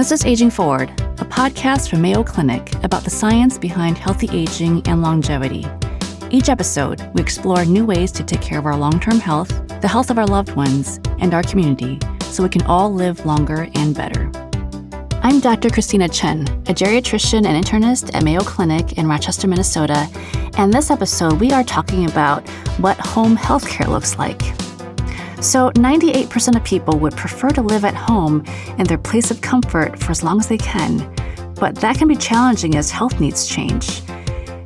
This is Aging Forward, a podcast from Mayo Clinic about the science behind healthy aging and longevity. Each episode, we explore new ways to take care of our long-term health, the health of our loved ones, and our community, so we can all live longer and better. I'm Dr. Christina Chen, a geriatrician and internist at Mayo Clinic in Rochester, Minnesota, and this episode we are talking about what home healthcare looks like. So 98% of people would prefer to live at home in their place of comfort for as long as they can, but that can be challenging as health needs change.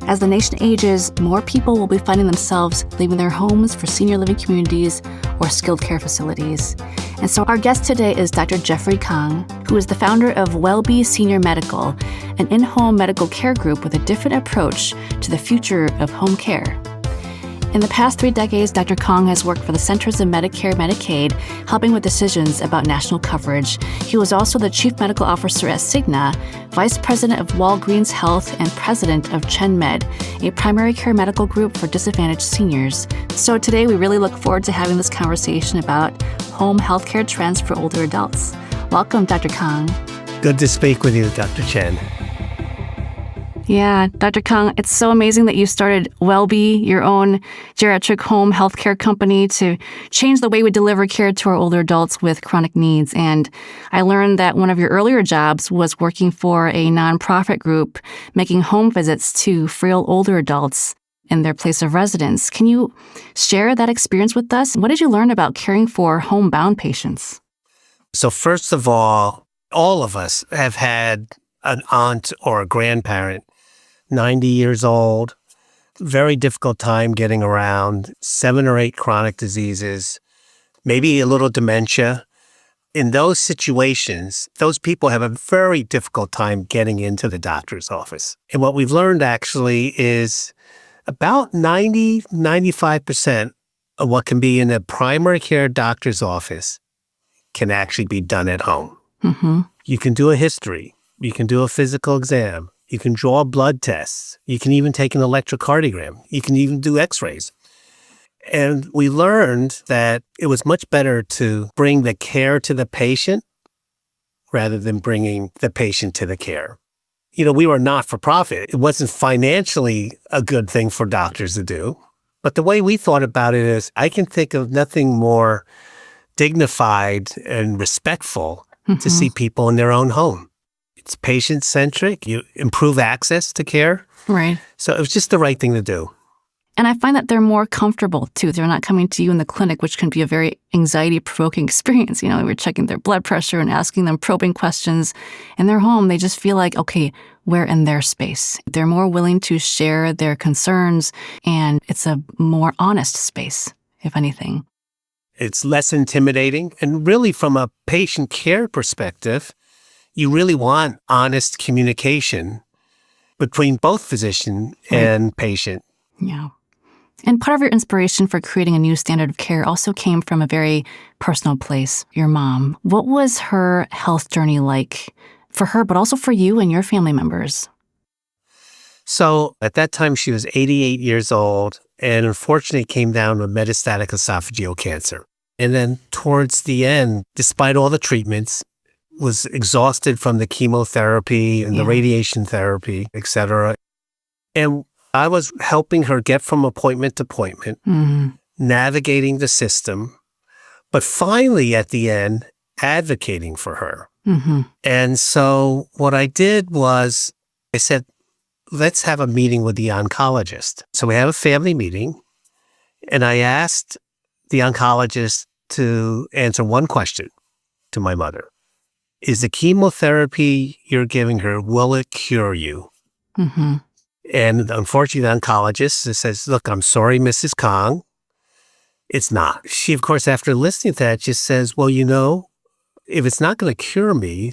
As the nation ages, more people will be finding themselves leaving their homes for senior living communities or skilled care facilities. And so our guest today is Dr. Jeffrey Kang, who is the founder of WellBe Senior Medical, an in-home medical care group with a different approach to the future of home care. In the past 3 decades, Dr. Kang has worked for the Centers of Medicare and Medicaid, helping with decisions about national coverage. He was also the Chief Medical Officer at Cigna, Vice President of Walgreens Health, and President of ChenMed, a primary care medical group for disadvantaged seniors. So today, we really look forward to having this conversation about home healthcare trends for older adults. Welcome, Dr. Kang. Good to speak with you, Dr. Chen. Yeah, Dr. Kang, it's so amazing that you started WellBe, your own geriatric home healthcare company, to change the way we deliver care to our older adults with chronic needs. And I learned that one of your earlier jobs was working for a nonprofit group, making home visits to frail older adults in their place of residence. Can you share that experience with us? What did you learn about caring for homebound patients? So first of all of us have had an aunt or a grandparent 90 years old, very difficult time getting around, 7 or 8 chronic diseases, maybe a little dementia. In those situations, those people have a very difficult time getting into the doctor's office. And what we've learned actually is about 95% of what can be in a primary care doctor's office can actually be done at home. Mm-hmm. You can do a history. You can do a physical exam. You can draw blood tests. You can even take an electrocardiogram. You can even do x-rays. And we learned that it was much better to bring the care to the patient rather than bringing the patient to the care. You know, we were not-for-profit. It wasn't financially a good thing for doctors to do. But the way we thought about it is, I can think of nothing more dignified and respectful to see people in their own home. It's patient-centric. You improve access to care. Right. So it was just the right thing to do. And I find that they're more comfortable, too. They're not coming to you in the clinic, which can be a very anxiety-provoking experience. You know, we're checking their blood pressure and asking them probing questions. In their home, they just feel like, okay, we're in their space. They're more willing to share their concerns, and it's a more honest space, if anything. It's less intimidating. And really, from a patient care perspective, you really want honest communication between both physician and patient. Yeah. And part of your inspiration for creating a new standard of care also came from a very personal place, your mom. What was her health journey like for her, but also for you and your family members? So at that time, she was 88 years old and unfortunately came down with metastatic esophageal cancer. And then towards the end, despite all the treatments, was exhausted from the chemotherapy and the radiation therapy, et cetera. And I was helping her get from appointment to appointment, navigating the system, but finally at the end, advocating for her. Mm-hmm. And so what I did was I said, let's have a meeting with the oncologist. So we have a family meeting, and I asked the oncologist to answer one question to my mother. Is the chemotherapy you're giving her, will it cure you? Mm-hmm. And unfortunately, the oncologist says, look, I'm sorry, Mrs. Kang. It's not. She, of course, after listening to that, just says, well, you know, if it's not going to cure me,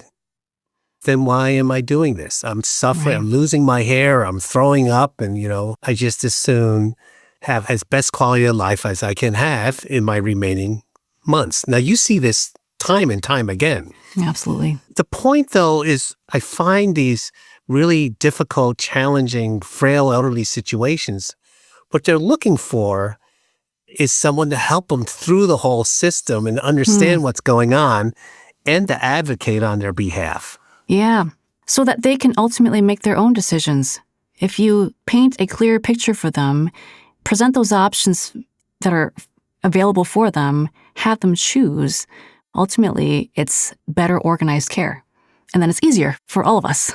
then why am I doing this? I'm suffering. Right. I'm losing my hair. I'm throwing up. And, you know, I just as soon have as best quality of life as I can have in my remaining months. Now, you see this time and time again. Absolutely. The point, though, is I find these really difficult, challenging, frail elderly situations, what they're looking for is someone to help them through the whole system and understand what's going on and to advocate on their behalf. Yeah. So that they can ultimately make their own decisions. If you paint a clear picture for them, present those options that are available for them, have them choose, ultimately it's better organized care. And then it's easier for all of us.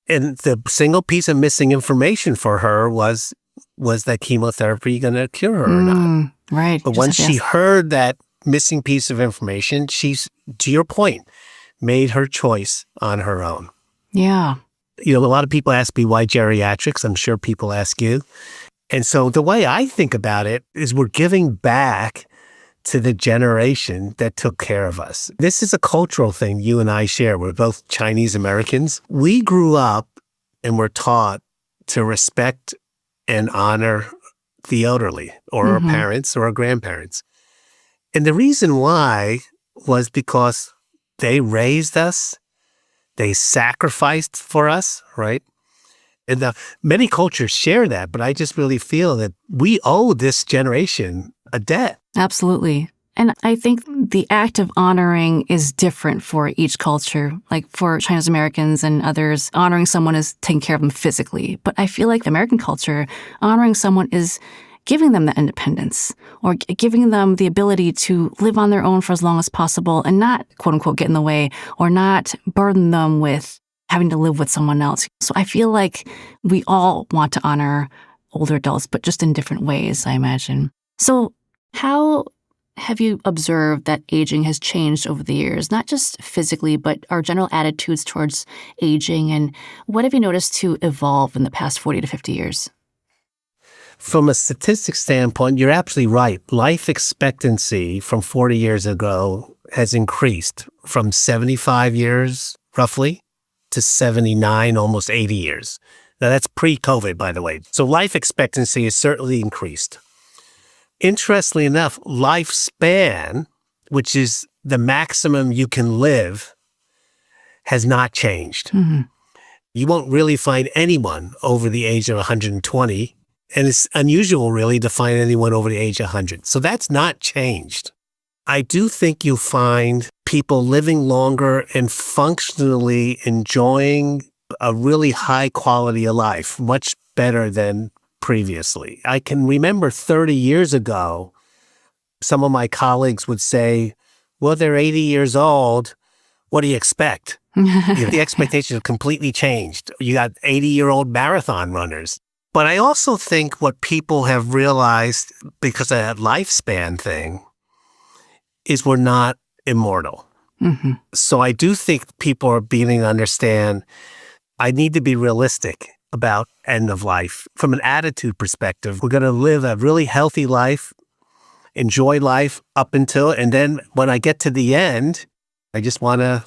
And the single piece of missing information for her was that chemotherapy going to cure her or not? Right. But once she heard that missing piece of information, she's, to your point, made her choice on her own. Yeah. A lot of people ask me why geriatrics. I'm sure people ask you. And so the way I think about it is we're giving back to the generation that took care of us. This is a cultural thing you and I share. We're both Chinese Americans. We grew up and were taught to respect and honor the elderly or our parents or our grandparents. And the reason why was because they raised us, they sacrificed for us, right? And many cultures share that, but I just really feel that we owe this generation a debt. Absolutely. And I think the act of honoring is different for each culture. Like for Chinese Americans and others, honoring someone is taking care of them physically. But I feel like the American culture, honoring someone is giving them that independence or giving them the ability to live on their own for as long as possible and not, quote unquote, get in the way or not burden them with having to live with someone else. So I feel like we all want to honor older adults, but just in different ways, I imagine. So how have you observed that aging has changed over the years, not just physically, but our general attitudes towards aging? And what have you noticed to evolve in the past 40 to 50 years? From a statistics standpoint, you're absolutely right. Life expectancy from 40 years ago has increased from 75 years, roughly, to 79, almost 80 years. Now, that's pre-COVID, by the way. So life expectancy has certainly increased. Interestingly enough, lifespan, which is the maximum you can live, has not changed. You won't really find anyone over the age of 120, and it's unusual, really, to find anyone over the age of 100. So that's not changed. I do think you'll find people living longer and functionally enjoying a really high quality of life, much better than previously. I can remember 30 years ago, some of my colleagues would say, well, they're 80 years old. What do you expect? The expectations have completely changed. You got 80-year-old marathon runners. But I also think what people have realized because of that lifespan thing is we're not immortal. So I do think people are beginning to understand I need to be realistic about end of life. From an attitude perspective, we're going to live a really healthy life, enjoy life up until, and then when I get to the end, I just want to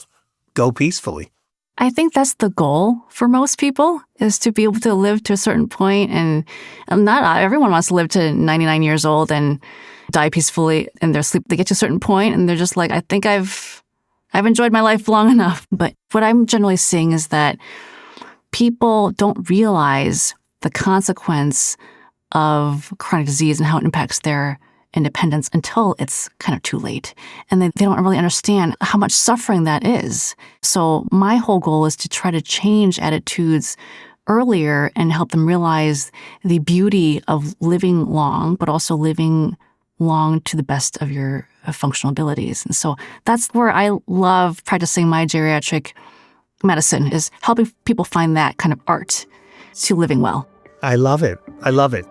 go peacefully. I think that's the goal for most people, is to be able to live to a certain point. And not everyone wants to live to 99 years old and die peacefully in their sleep. They get to a certain point and they're just like, I think I've enjoyed my life long enough. But what I'm generally seeing is that people don't realize the consequence of chronic disease and how it impacts their independence until it's kind of too late. And they don't really understand how much suffering that is. So my whole goal is to try to change attitudes earlier and help them realize the beauty of living long, but also living long to the best of your functional abilities. And so that's where I love practicing my geriatric medicine, is helping people find that kind of art to living well. I love it. I love it.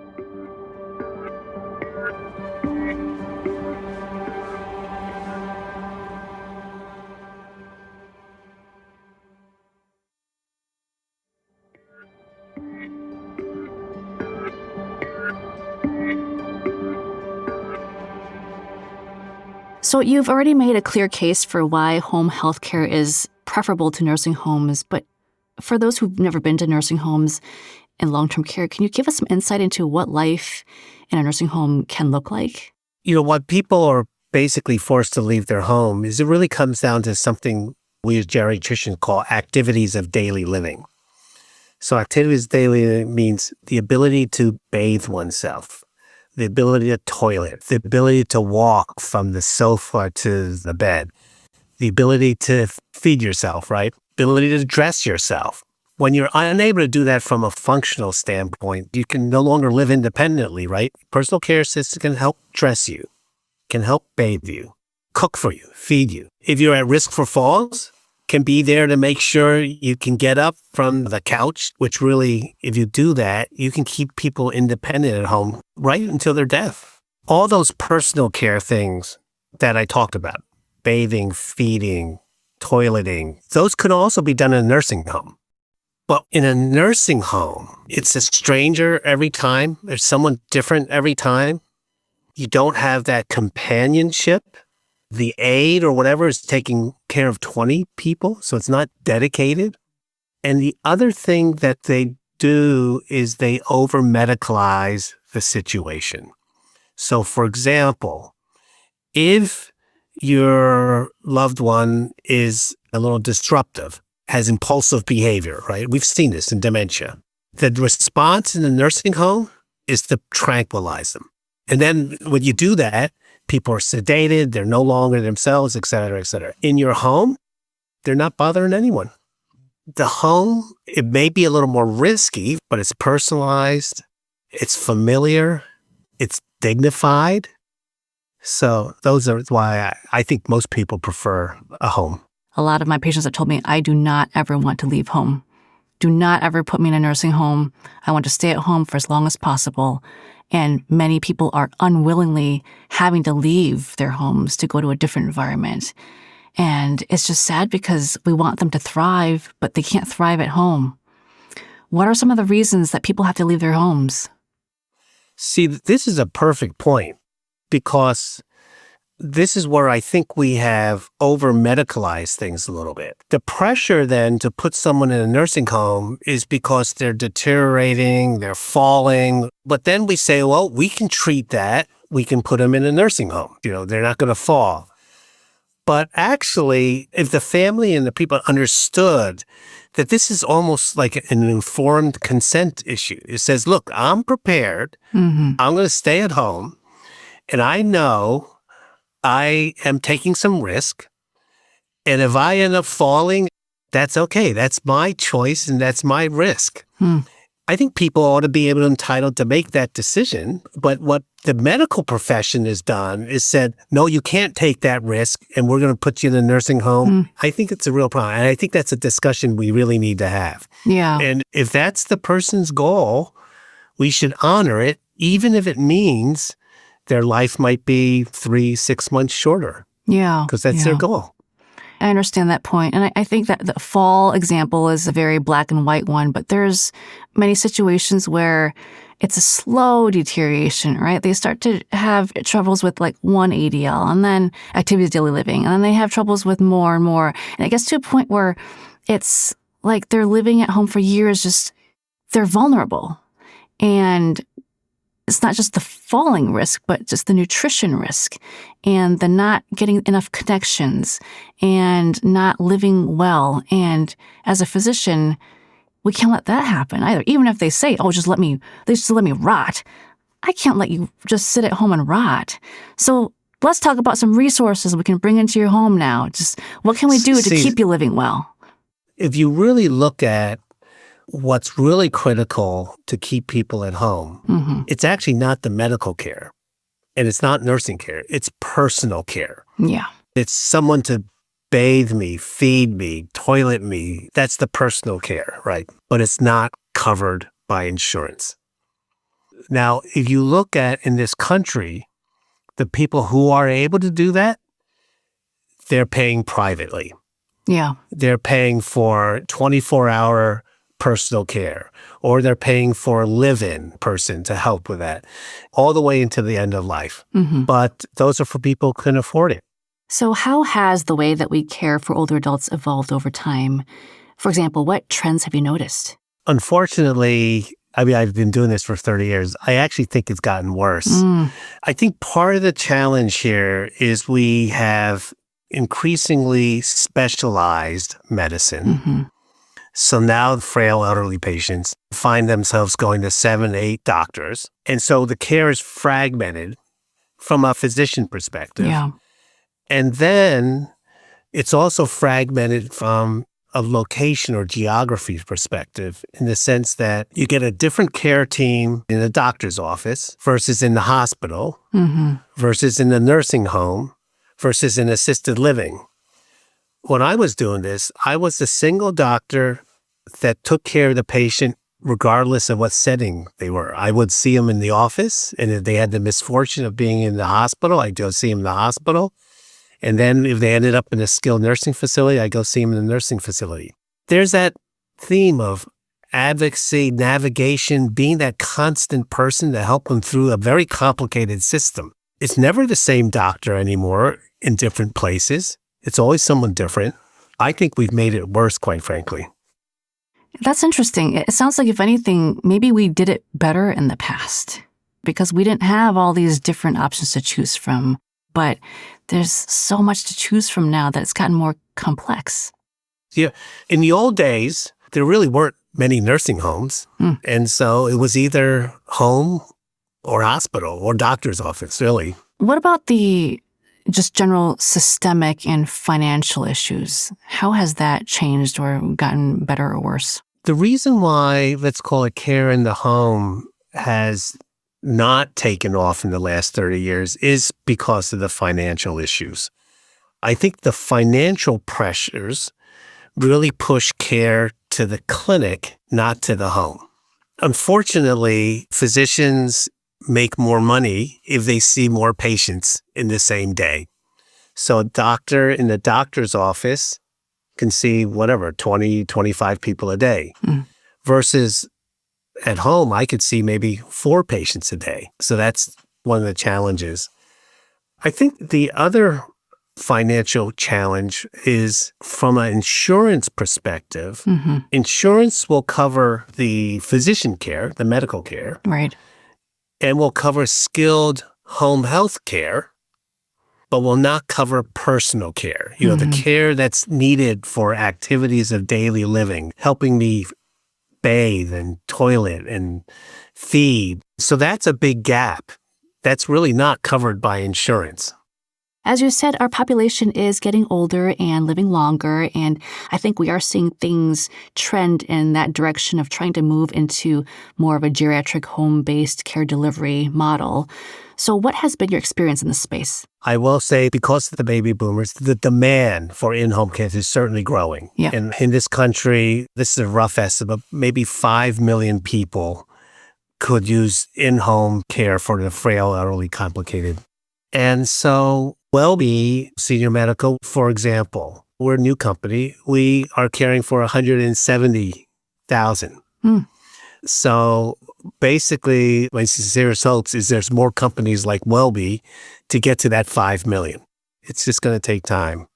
So you've already made a clear case for why home health care is preferable to nursing homes, but for those who've never been to nursing homes and long-term care, can you give us some insight into what life in a nursing home can look like? What people are basically forced to leave their home is it really comes down to something we as geriatricians call activities of daily living. So activities of daily living means the ability to bathe oneself, the ability to toilet, the ability to walk from the sofa to the bed, the ability to feed yourself, right? ability to dress yourself. When you're unable to do that from a functional standpoint, you can no longer live independently, right? Personal care assistant can help dress you, can help bathe you, cook for you, feed you. If you're at risk for falls, can be there to make sure you can get up from the couch, which really, if you do that, you can keep people independent at home right until their death. All those personal care things that I talked about, bathing, feeding, toileting, those could also be done in a nursing home. But in a nursing home, it's a stranger every time. There's someone different every time. You don't have that companionship. The aide or whatever is taking care of 20 people, so it's not dedicated. And the other thing that they do is they over-medicalize the situation. So, for example, if your loved one is a little disruptive, has impulsive behavior, right? We've seen this in dementia. The response in the nursing home is to tranquilize them. And then when you do that, people are sedated, they're no longer themselves, et cetera, et cetera. In your home, they're not bothering anyone. The home, it may be a little more risky, but it's personalized, it's familiar, it's dignified. So those are why I think most people prefer a home. A lot of my patients have told me, I do not ever want to leave home. Do not ever put me in a nursing home. I want to stay at home for as long as possible. And many people are unwillingly having to leave their homes to go to a different environment. And it's just sad because we want them to thrive, but they can't thrive at home. What are some of the reasons that people have to leave their homes? See, this is a perfect point because this is where I think we have over-medicalized things a little bit. The pressure then to put someone in a nursing home is because they're deteriorating, they're falling. But then we say, well, we can treat that. We can put them in a nursing home. They're not going to fall. But actually, if the family and the people understood that this is almost like an informed consent issue. It says, look, I'm prepared. I'm going to stay at home. And I know I am taking some risk, and if I end up falling, that's okay. That's my choice, and that's my risk. I think people ought to be entitled to make that decision, but what the medical profession has done is said, no, you can't take that risk, and we're going to put you in a nursing home. I think it's a real problem, and I think that's a discussion we really need to have. Yeah. And if that's the person's goal, we should honor it, even if it means their life might be 3-6 months shorter. Yeah. Because that's their goal. I understand that point. And I think that the fall example is a very black and white one, but there's many situations where it's a slow deterioration, right? They start to have troubles with like one ADL and then activities of daily living. And then they have troubles with more and more. And it gets to a point where it's like they're living at home for years, just they're vulnerable. And it's not just the falling risk, but just the nutrition risk and the not getting enough connections and not living well. And as a physician, we can't let that happen either. Even if they say, oh, just let me rot. I can't let you just sit at home and rot. So let's talk about some resources we can bring into your home now. Just what can we do to keep you living well? If you really look at what's really critical to keep people at home, it's actually not the medical care and it's not nursing care. It's personal care. Yeah. It's someone to bathe me, feed me, toilet me. That's the personal care, right? But it's not covered by insurance. Now, if you look at in this country, the people who are able to do that, they're paying privately. Yeah. They're paying for 24-hour personal care, or they're paying for a live-in person to help with that, all the way into the end of life. But those are for people who can afford it. So how has the way that we care for older adults evolved over time? For example, what trends have you noticed? Unfortunately, I've been doing this for 30 years. I actually think it's gotten worse. I think part of the challenge here is we have increasingly specialized medicine. So now frail elderly patients find themselves going to 7-8 doctors. And so the care is fragmented from a physician perspective. Yeah. And then it's also fragmented from of location or geography perspective in the sense that you get a different care team in a doctor's office versus in the hospital versus in the nursing home versus in assisted living. When I was doing this, I was the single doctor that took care of the patient regardless of what setting they were. I would see them in the office, and if they had the misfortune of being in the hospital, I'd go see them in the hospital. And then if they ended up in a skilled nursing facility, I'd go see them in the nursing facility. There's that theme of advocacy, navigation, being that constant person to help them through a very complicated system. It's never the same doctor anymore in different places. It's always someone different. I think we've made it worse, quite frankly. That's interesting. It sounds like, if anything, maybe we did it better in the past because we didn't have all these different options to choose from. But there's so much to choose from now that it's gotten more complex. Yeah. In the old days, there really weren't many nursing homes. And so it was either home or hospital or doctor's office, really. What about the just general systemic and financial issues? How has that changed or gotten better or worse? The reason why, let's call it care in the home, has not taken off in the last 30 years is because of the financial issues. I think the financial pressures really push care to the clinic, not to the home. Unfortunately, physicians make more money if they see more patients in the same day. So a doctor in the doctor's office can see 20, 25 people a day versus at home, I could see maybe 4 patients a day. So that's one of the challenges. I think the other financial challenge is from an insurance perspective. Insurance will cover the physician care, the medical care. Right. And will cover skilled home health care, but will not cover personal care. The care that's needed for activities of daily living, helping me bathe and toilet and feed. So that's a big gap. That's really not covered by insurance. As you said, our population is getting older and living longer, and I think we are seeing things trend in that direction of trying to move into more of a geriatric home-based care delivery model. So what has been your experience in this space? I will say, because of the baby boomers, the demand for in-home care is certainly growing. Yeah. And in this country, this is a rough estimate, maybe 5 million people could use in-home care for the frail, elderly, complicated. And so WellBe Senior Medical, for example, we're a new company. We are caring for 170,000. So basically, my sincere hopes is there's more companies like WellBe to get to that 5 million. It's just going to take time.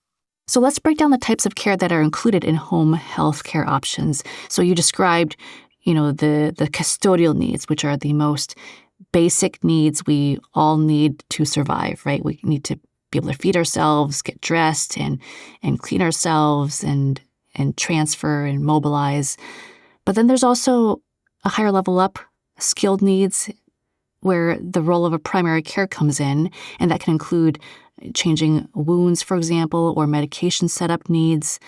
So let's break down the types of care that are included in home health care options. So you described, the custodial needs, which are the most basic needs we all need to survive, right? We need to be able to feed ourselves, get dressed, and clean ourselves, and transfer and mobilize. But then there's also a higher level up, skilled needs, where the role of a primary care comes in, and that can include changing wounds, for example, or medication setup needs.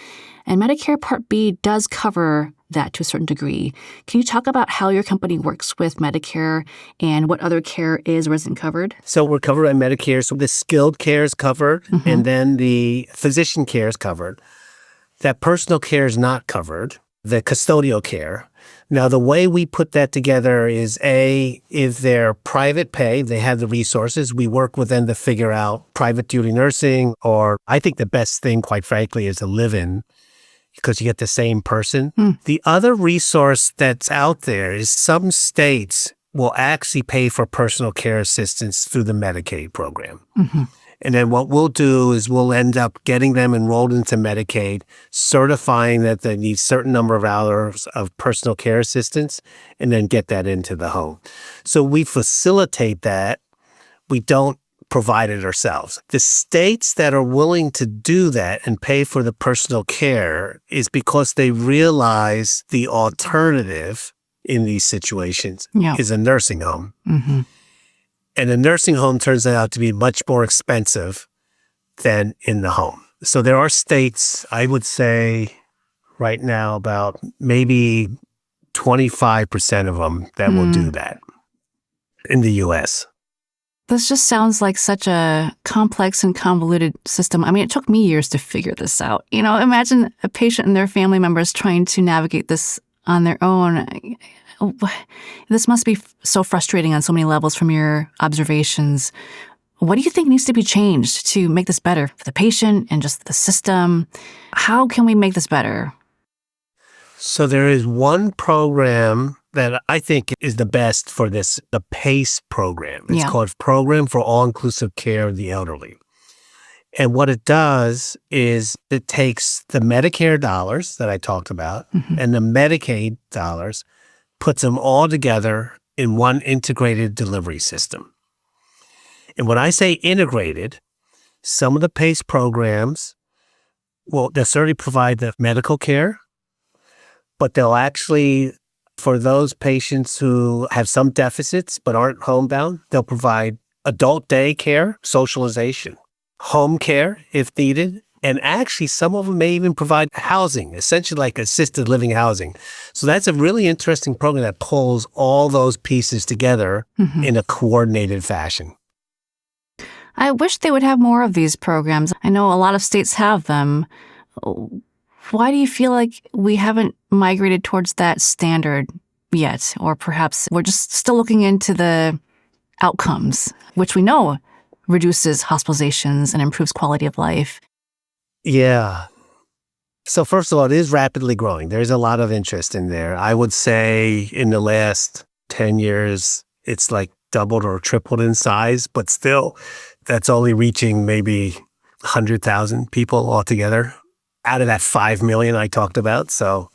And Medicare Part B does cover that to a certain degree. Can you talk about how your company works with Medicare and what other care is or isn't covered? So we're covered by Medicare. So the skilled care is covered, and then the physician care is covered. That personal care is not covered, the custodial care. Now, the way we put that together is, if they're private pay, they have the resources. We work with them to figure out private duty nursing, or I think the best thing, quite frankly, is a live-in, because you get the same person. The other resource that's out there is some states will actually pay for personal care assistance through the Medicaid program. And then what we'll do is we'll end up getting them enrolled into Medicaid, certifying that they need a certain number of hours of personal care assistance, and then get that into the home. So we facilitate that. We don't provide it ourselves. The states that are willing to do that and pay for the personal care is because they realize the alternative in these situations is a nursing home. And a nursing home turns out to be much more expensive than in the home. So there are states, I would say right now about maybe 25% of them that will do that in the U.S. This just sounds like such a complex and convoluted system. I mean, it took me years to figure this out. Imagine a patient and their family members trying to navigate this on their own. This must be so frustrating on so many levels from your observations. What do you think needs to be changed to make this better for the patient and just the system? How can we make this better? So there is one program that I think is the best for this, the PACE program. It's called Program for All-Inclusive Care of the Elderly. And what it does is it takes the Medicare dollars that I talked about and the Medicaid dollars, puts them all together in one integrated delivery system. And when I say integrated, some of the PACE programs will necessarily provide the medical care, but they'll actually, for those patients who have some deficits but aren't homebound, they'll provide adult day care, socialization, home care if needed, and actually some of them may even provide housing, essentially like assisted living housing. So that's a really interesting program that pulls all those pieces together in a coordinated fashion. I wish they would have more of these programs. I know a lot of states have them. Why do you feel like we haven't migrated towards that standard yet? Or perhaps we're just still looking into the outcomes, which we know reduces hospitalizations and improves quality of life. Yeah. So first of all, it is rapidly growing. There's a lot of interest in there. I would say in the last 10 years, it's like doubled or tripled in size, but still that's only reaching maybe 100,000 people altogether out of that 5 million I talked about. So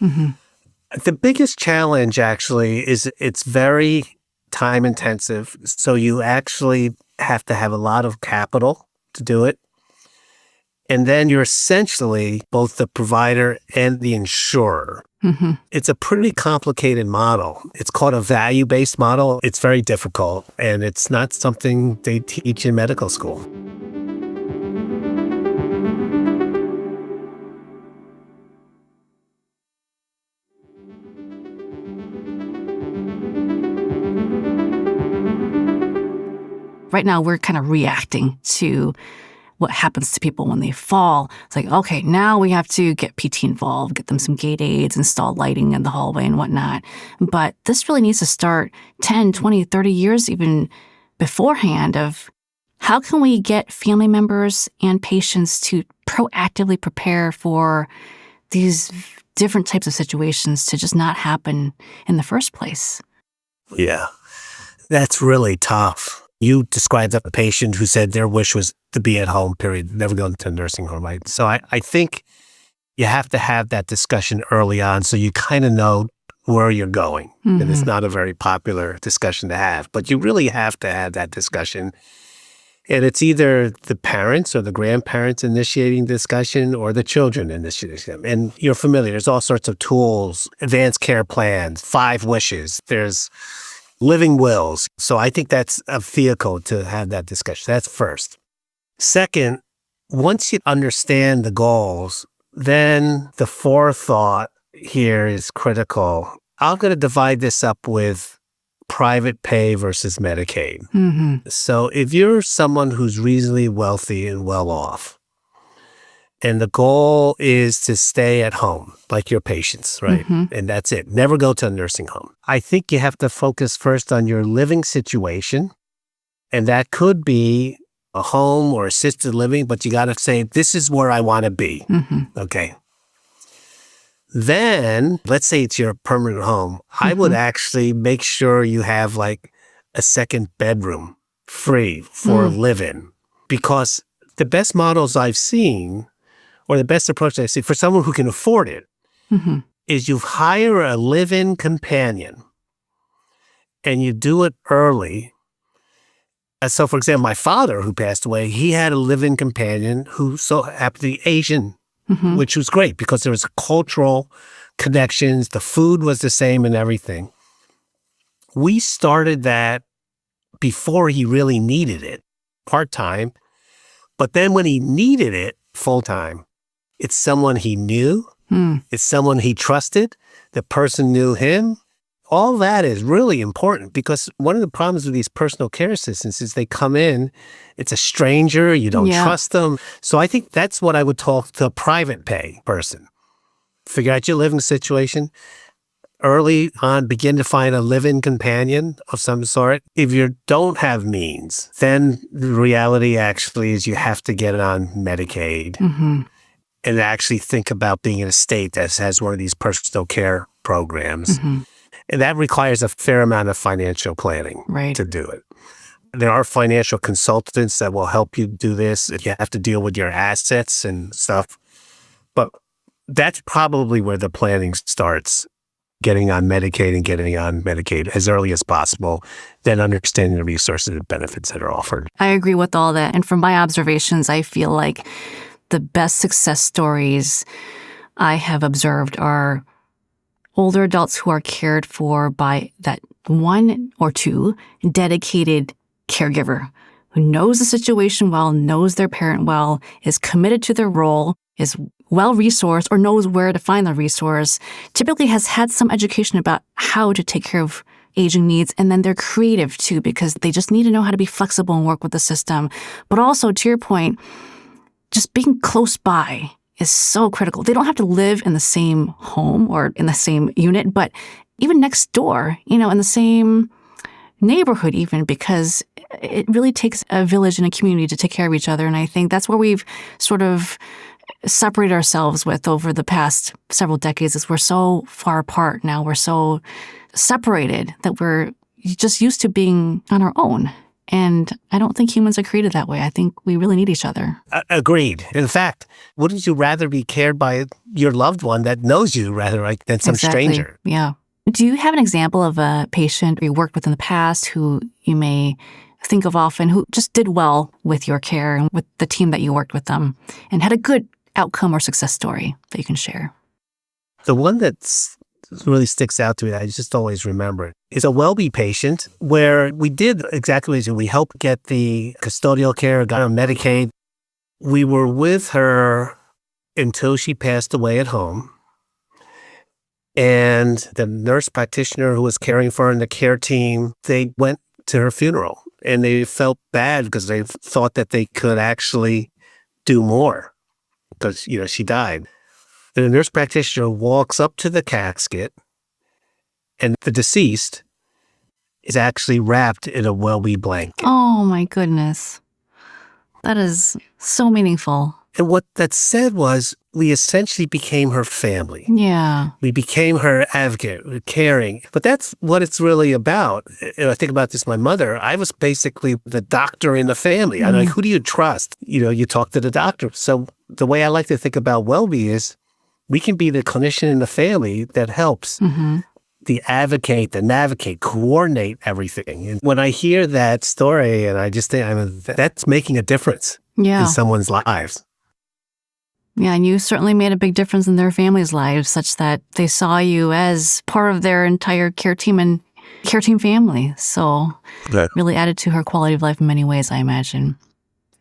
the biggest challenge actually is it's very time intensive. So you actually have to have a lot of capital to do it. And then you're essentially both the provider and the insurer. It's a pretty complicated model. It's called a value-based model. It's very difficult, and it's not something they teach in medical school. Right now, we're kind of reacting to what happens to people when they fall. It's like, okay, now we have to get PT involved, get them some gait aids, install lighting in the hallway and whatnot. But this really needs to start 10, 20, 30 years even beforehand of how can we get family members and patients to proactively prepare for these different types of situations to just not happen in the first place? Yeah, that's really tough. You described a patient who said their wish was to be at home, period, never go into a nursing home, right? So I think you have to have that discussion early on so you kind of know where you're going. And it's not a very popular discussion to have, but you really have to have that discussion. And it's either the parents or the grandparents initiating discussion or the children initiating. And you're familiar, there's all sorts of tools, advanced care plans, 5 wishes, there's living wills. So I think that's a vehicle to have that discussion. That's first. Second, once you understand the goals, then the forethought here is critical. I'm going to divide this up with private pay versus Medicaid. So if you're someone who's reasonably wealthy and well off, and the goal is to stay at home, like your patients, right? And that's it. Never go to a nursing home. I think you have to focus first on your living situation. And that could be a home or assisted living, but you got to say, this is where I want to be. Okay. Then, let's say it's your permanent home. I would actually make sure you have like a second bedroom free for live-in. Because the best models I've seen, or the best approach I see for someone who can afford it, is you hire a live-in companion and you do it early. So, for example, my father, who passed away, he had a live-in companion who so happened to be Asian, which was great because there was cultural connections. The food was the same and everything. We started that before he really needed it, part-time. But then when he needed it full-time, it's someone he knew It's someone he trusted. The person knew him. All that is really important because one of the problems with these personal care assistants is they come in, it's a stranger, you don't trust them. So I think that's what I would talk to a private pay person. Figure out your living situation. Early on, begin to find a live-in companion of some sort. If you don't have means, then the reality actually is you have to get on Medicaid and actually think about being in a state that has one of these personal care programs. And that requires a fair amount of financial planning to do it. There are financial consultants that will help you do this if you have to deal with your assets and stuff. But that's probably where the planning starts, getting on Medicaid and getting on Medicaid as early as possible, then understanding the resources and benefits that are offered. I agree with all that. And from my observations, I feel like the best success stories I have observed are older adults who are cared for by that one or two dedicated caregiver who knows the situation well, knows their parent well, is committed to their role, is well-resourced or knows where to find the resource, typically has had some education about how to take care of aging needs, and then they're creative too because they just need to know how to be flexible and work with the system. But also, to your point, just being close by is so critical. They don't have to live in the same home or in the same unit, but even next door, in the same neighborhood even, because it really takes a village and a community to take care of each other. And I think that's where we've sort of separated ourselves with over the past several decades is we're so far apart now. We're so separated that we're just used to being on our own. And I don't think humans are created that way. I think we really need each other. Agreed. In fact, wouldn't you rather be cared by your loved one that knows you than some stranger? Yeah. Do you have an example of a patient you worked with in the past who you may think of often who just did well with your care and with the team that you worked with them and had a good outcome or success story that you can share? The one that's really sticks out to me that I just always remember is a WellBe patient where we did exactly what you said. We helped get the custodial care, got on Medicaid. We were with her until she passed away at home. And the nurse practitioner who was caring for her and the care team, they went to her funeral and they felt bad because they thought that they could actually do more because, she died. The nurse practitioner walks up to the casket and the deceased is actually wrapped in a WellBe blanket. Oh my goodness. That is so meaningful. And what that said was we essentially became her family. Yeah. We became her advocate, caring. But that's what it's really about. And I think about this, my mother, I was basically the doctor in the family. I'm like, who do you trust? You talk to the doctor. So the way I like to think about WellBe is we can be the clinician in the family that helps the advocate, the navigate, coordinate everything. And when I hear that story, and I just think that's making a difference in someone's lives. Yeah, and you certainly made a big difference in their families' lives such that they saw you as part of their entire care team and care team family. So really added to her quality of life in many ways, I imagine.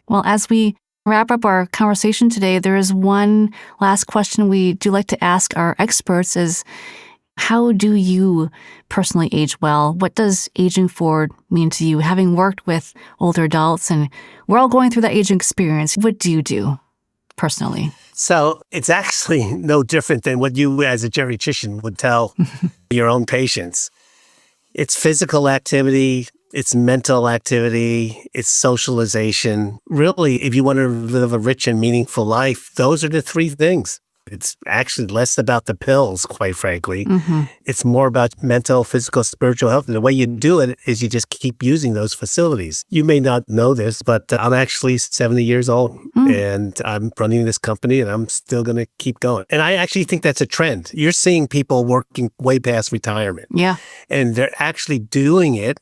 Well, as we wrap up our conversation today, there is one last question we do like to ask our experts is, how do you personally age well? What does aging forward mean to you? Having worked with older adults, and we're all going through that aging experience, what do you do personally? So it's actually no different than what you as a geriatrician would tell your own patients. It's physical activity, it's mental activity, it's socialization. Really, if you want to live a rich and meaningful life, those are the three things. It's actually less about the pills, quite frankly. It's more about mental, physical, spiritual health. And the way you do it is you just keep using those facilities. You may not know this, but I'm actually 70 years old and I'm running this company and I'm still going to keep going. And I actually think that's a trend. You're seeing people working way past retirement. Yeah. And they're actually doing it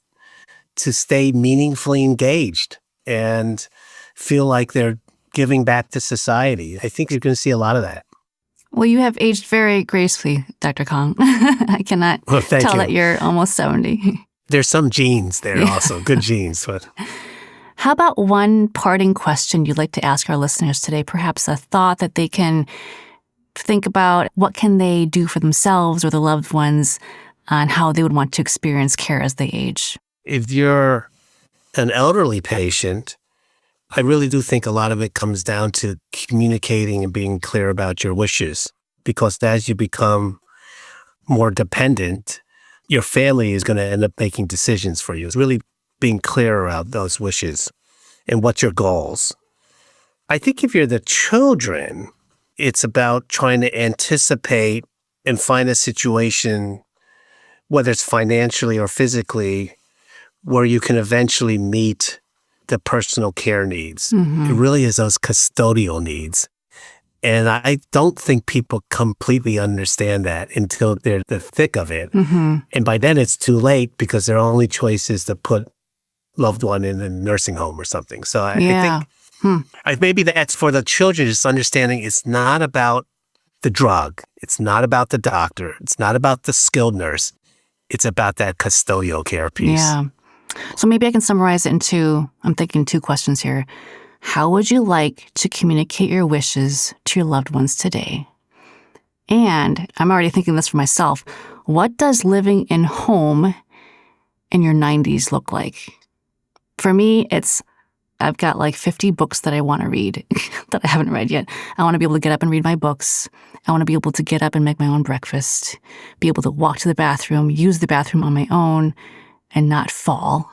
to stay meaningfully engaged and feel like they're giving back to society. I think you're going to see a lot of that. Well, you have aged very gracefully, Dr. Kong. I cannot tell that you're almost 70. There's some genes there also, good genes. But how about one parting question you'd like to ask our listeners today? Perhaps a thought that they can think about what can they do for themselves or their loved ones on how they would want to experience care as they age. If you're an elderly patient, I really do think a lot of it comes down to communicating and being clear about your wishes, because as you become more dependent, your family is going to end up making decisions for you. It's really being clear about those wishes and what's your goals. I think if you're the children, it's about trying to anticipate and find a situation, whether it's financially or physically, where you can eventually meet the personal care needs. It really is those custodial needs. And I don't think people completely understand that until they're the thick of it. And by then it's too late because their only choice is to put loved one in a nursing home or something. So I think maybe that's for the children, just understanding it's not about the drug. It's not about the doctor. It's not about the skilled nurse. It's about that custodial care piece. Yeah. So maybe I can summarize it into, I'm thinking 2 questions here. How would you like to communicate your wishes to your loved ones today? And I'm already thinking this for myself. What does living in home in your 90s look like? For me, I've got like 50 books that I want to read that I haven't read yet. I want to be able to get up and read my books. I want to be able to get up and make my own breakfast, be able to walk to the bathroom, use the bathroom on my own, and not fall.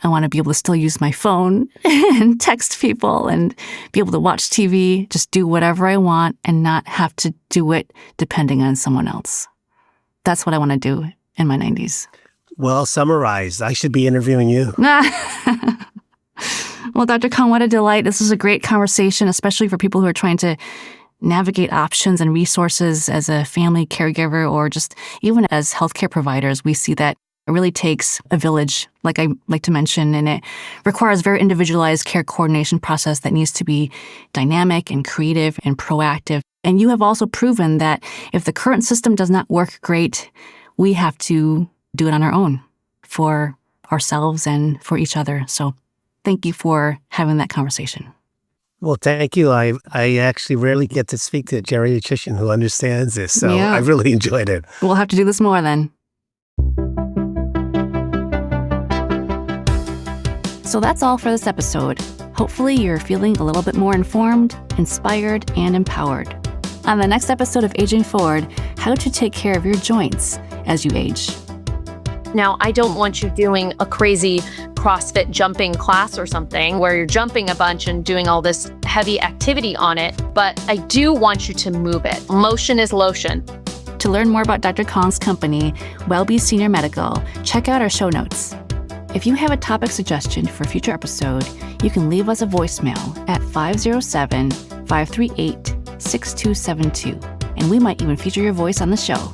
I want to be able to still use my phone and text people and be able to watch TV, just do whatever I want and not have to do it depending on someone else. That's what I want to do in my 90s. Well summarized. I should be interviewing you. Well, Dr. Kang, what a delight. This is a great conversation, especially for people who are trying to navigate options and resources as a family caregiver or just even as healthcare providers. We see that it really takes a village, like I like to mention, and it requires a very individualized care coordination process that needs to be dynamic and creative and proactive. And you have also proven that if the current system does not work great, we have to do it on our own for ourselves and for each other. So thank you for having that conversation. Well, thank you. I actually rarely get to speak to a geriatrician who understands this, so Yeah. I really enjoyed it. We'll have to do this more then. So that's all for this episode. Hopefully you're feeling a little bit more informed, inspired, and empowered. On the next episode of Aging Forward, how to take care of your joints as you age. Now, I don't want you doing a crazy CrossFit jumping class or something where you're jumping a bunch and doing all this heavy activity on it, but I do want you to move it. Motion is lotion. To learn more about Dr. Kang's company, WellBe Senior Medical, check out our show notes. If you have a topic suggestion for a future episode, you can leave us a voicemail at 507-538-6272, and we might even feature your voice on the show.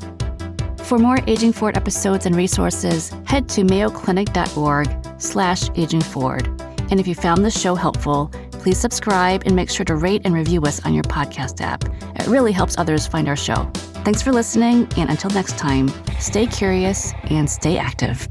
For more Aging Forward episodes and resources, head to mayoclinic.org/agingforward. And if you found this show helpful, please subscribe and make sure to rate and review us on your podcast app. It really helps others find our show. Thanks for listening, and until next time, stay curious and stay active.